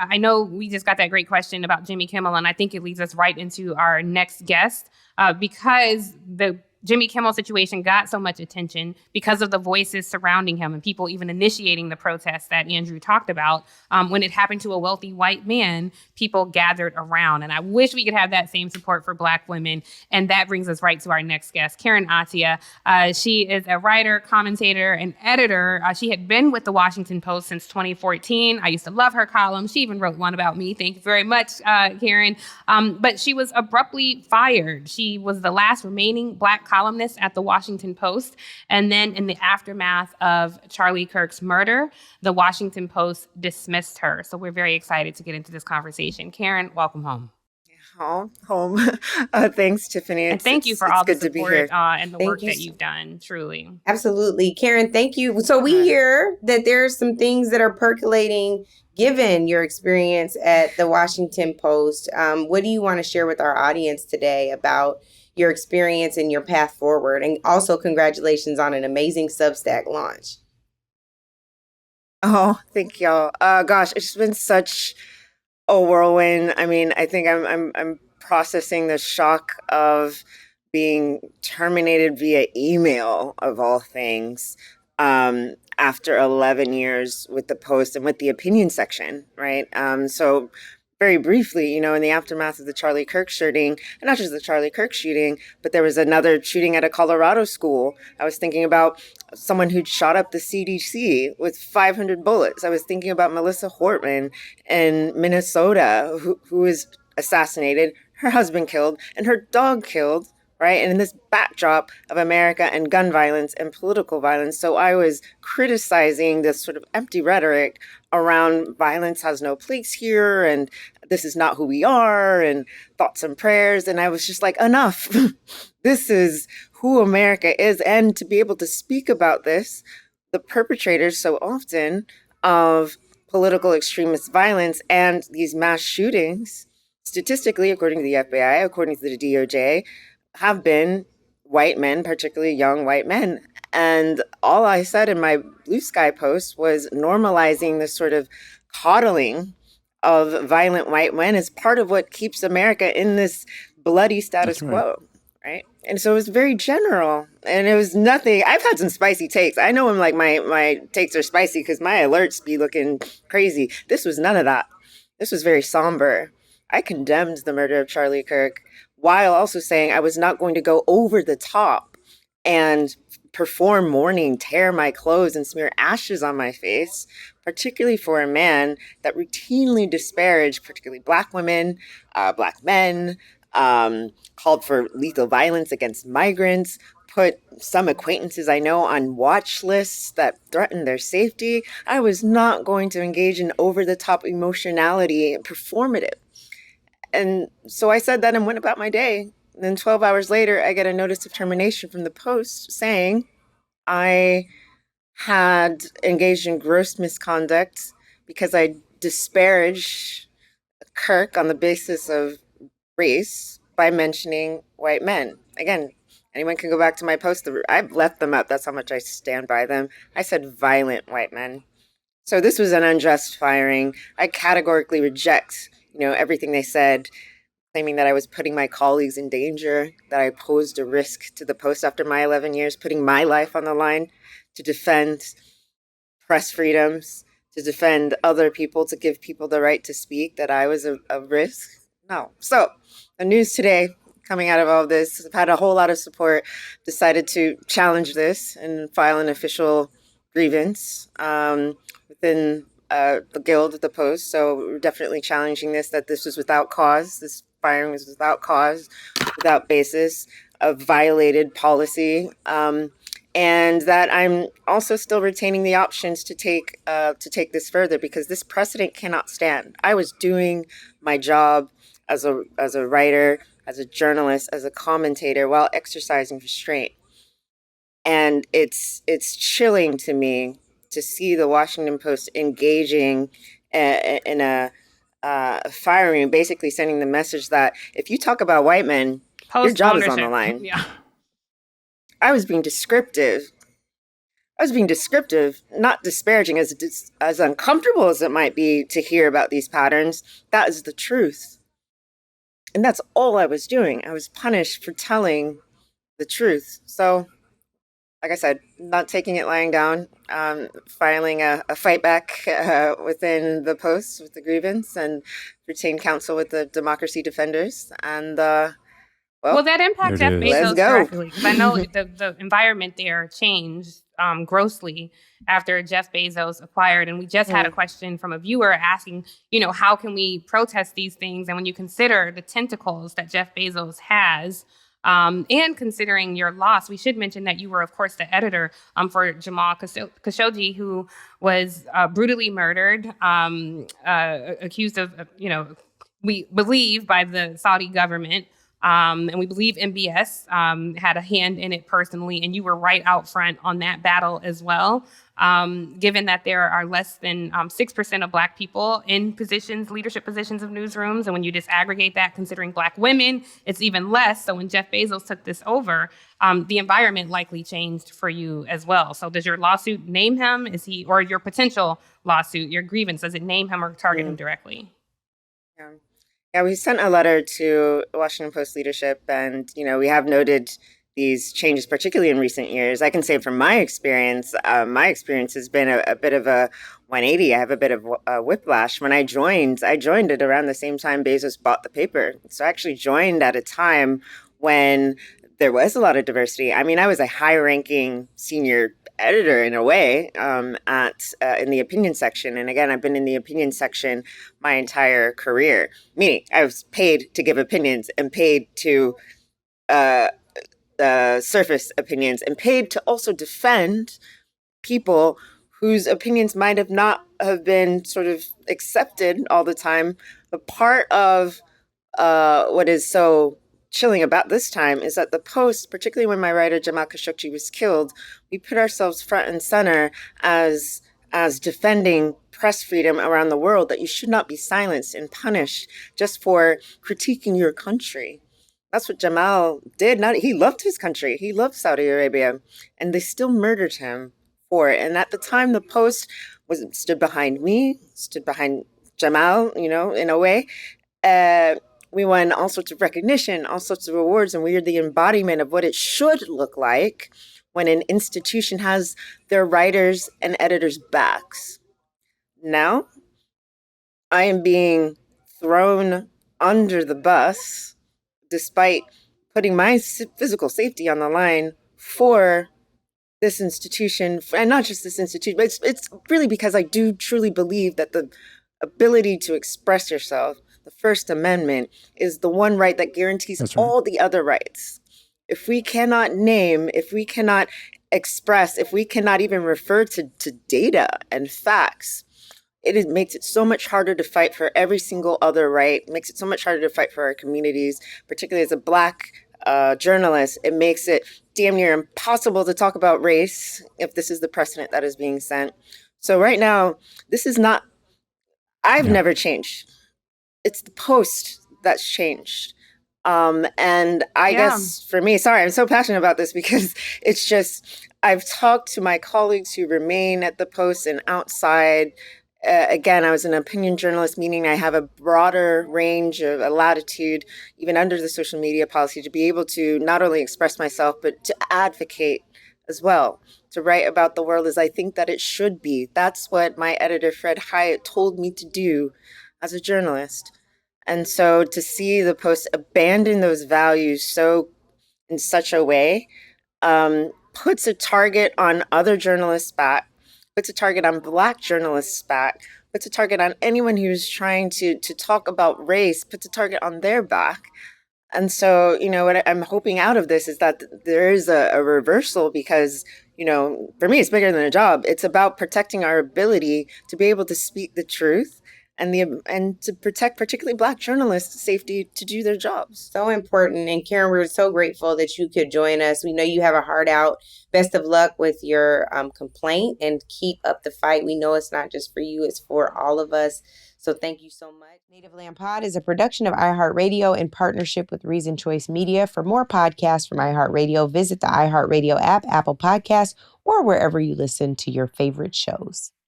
I know we just got that great question about Jimmy Kimmel, and I think it leads us right into our next guest because the Jimmy Kimmel situation got so much attention because of the voices surrounding him and people even initiating the protests that Andrew talked about. When it happened to a wealthy white man, people gathered around. And I wish we could have that same support for Black women. And that brings us right to our next guest, Karen Attiah. She is a writer, commentator, and editor. She had been with the Washington Post since 2014. I used to love her column. She even wrote one about me. Thank you very much, Karen. But she was abruptly fired. She was the last remaining Black columnist at the Washington Post. And then in the aftermath of Charlie Kirk's murder, the Washington Post dismissed her. So we're very excited to get into this conversation. Karen, welcome home. Home. Thanks, Tiffany. And thank you for all the support and the work that you've done, truly. Absolutely. Karen, thank you. So we hear that there's some things that are percolating given your experience at the Washington Post. What do you want to share with our audience today about your experience and your path forward? And also congratulations on an amazing Substack launch. Oh, thank y'all. Gosh, it's been such a whirlwind. I mean, I think I'm processing the shock of being terminated via email of all things after 11 years with the Post and with the opinion section, right? So very briefly, in the aftermath of the Charlie Kirk shooting, and not just the Charlie Kirk shooting, but there was another shooting at a Colorado school. I was thinking about someone who'd shot up the CDC with 500 bullets. I was thinking about Melissa Hortman in Minnesota, who was assassinated, her husband killed, and her dog killed, right? And in this backdrop of America and gun violence and political violence. So I was criticizing this sort of empty rhetoric around violence has no place here, and this is not who we are, and thoughts and prayers. And I was just like, enough. This is who America is. And to be able to speak about this, the perpetrators so often of political extremist violence and these mass shootings, statistically, according to the FBI, according to the DOJ, have been white men, particularly young white men. And all I said in my Blue Sky post was normalizing this sort of coddling of violent white men is part of what keeps America in this bloody status quo, right? And so it was very general, and it was nothing. I've had some spicy takes. I know when like my takes are spicy because my alerts be looking crazy. This was none of that. This was very somber. I condemned the murder of Charlie Kirk while also saying I was not going to go over the top and perform mourning, tear my clothes, and smear ashes on my face, particularly for a man that routinely disparaged, particularly Black women, Black men, called for lethal violence against migrants, put some acquaintances I know on watch lists that threatened their safety. I was not going to engage in over-the-top emotionality and performative. And so I said that and went about my day. And then 12 hours later, I get a notice of termination from the Post saying I had engaged in gross misconduct because I disparaged Kirk on the basis of race by mentioning white men. Again, anyone can go back to my post. I've left them up. That's how much I stand by them. I said violent white men. So this was an unjust firing. I categorically reject everything they said, claiming that I was putting my colleagues in danger, that I posed a risk to the Post after my 11 years, putting my life on the line to defend press freedoms, to defend other people, to give people the right to speak, that I was a risk. No. So the news today coming out of all of this, I've had a whole lot of support, decided to challenge this and file an official grievance within the Guild of the Post. So we're definitely challenging that this was without cause. This firing was without cause, without basis, a violated policy, and that I'm also still retaining the options to take this further because this precedent cannot stand. I was doing my job as a writer, as a journalist, as a commentator while exercising restraint, and it's chilling to me to see the Washington Post engaging in a firing, basically sending the message that if you talk about white men, your job is on the line. Yeah. I was being descriptive I was being descriptive, not disparaging, as uncomfortable as it might be to hear about these patterns. That is the truth. And that's all I was doing. I was punished for telling the truth. So, like I said, not taking it lying down, filing a fight back within the Post with the grievance, and retained counsel with the democracy defenders. And well, that impacts Jeff Bezos directly, because I know the environment there changed grossly after Jeff Bezos acquired. And we just had a question from a viewer asking, how can we protest these things? And when you consider the tentacles that Jeff Bezos has, and considering your loss, we should mention that you were, of course, the editor for Jamal Khashoggi, who was brutally murdered, accused of, we believe, by the Saudi government. And we believe MBS had a hand in it personally, and you were right out front on that battle as well. Given that there are less than 6% of Black people in leadership positions of newsrooms, and when you disaggregate that, considering Black women, it's even less. So when Jeff Bezos took this over, the environment likely changed for you as well. So does your lawsuit name him? Or your potential lawsuit, your grievance, does it name him or target him directly? Yeah, we sent a letter to Washington Post leadership, and we have noted these changes, particularly in recent years. I can say from my experience has been a bit of a 180. I have a bit of whiplash. When I joined it around the same time Bezos bought the paper. So I actually joined at a time when there was a lot of diversity. I mean, I was a high-ranking senior editor in a way in the opinion section. And again, I've been in the opinion section my entire career, meaning I was paid to give opinions and paid to surface opinions and paid to also defend people whose opinions might have not have been sort of accepted all the time. But part of what is so chilling about this time is that the Post, particularly when my writer Jamal Khashoggi was killed, we put ourselves front and center as defending press freedom around the world, that you should not be silenced and punished just for critiquing your country. That's what Jamal did. He loved his country. He loved Saudi Arabia, and they still murdered him for it. And at the time, the Post stood behind me, stood behind Jamal, in a way. We won all sorts of recognition, all sorts of awards, and we are the embodiment of what it should look like when an institution has their writers and editors' backs. Now, I am being thrown under the bus despite putting my physical safety on the line for this institution, and not just this institution, but it's really because I do truly believe that the ability to express yourself, the First Amendment, is the one right that guarantees all the other rights. If we cannot name, if we cannot express, if we cannot even refer to data and facts, it makes it so much harder to fight for every single other right. It makes it so much harder to fight for our communities, particularly as a Black journalist. It makes it damn near impossible to talk about race if this is the precedent that is being set. So right now, this is not, I've never changed. It's the Post that's changed. And I guess for me, sorry, I'm so passionate about this because it's just, I've talked to my colleagues who remain at the Post and outside. Again, I was an opinion journalist, meaning I have a broader range of a latitude, even under the social media policy, to be able to not only express myself, but to advocate as well, to write about the world as I think that it should be. That's what my editor, Fred Hyatt, told me to do as a journalist. And so to see the Post abandon those values in such a way puts a target on other journalists' back, puts a target on Black journalists' back, puts a target on anyone who's trying to talk about race, puts a target on their back. And so, what I'm hoping out of this is that there is a reversal because, for me, it's bigger than a job. It's about protecting our ability to be able to speak the truth and to protect particularly Black journalists' safety to do their jobs. So important. And Karen, we're so grateful that you could join us. We know you have a heart out. Best of luck with your complaint, and keep up the fight. We know it's not just for you, it's for all of us. So thank you so much. Native Land Pod is a production of iHeartRadio in partnership with Reason Choice Media. For more podcasts from iHeartRadio, visit the iHeartRadio app, Apple Podcasts, or wherever you listen to your favorite shows.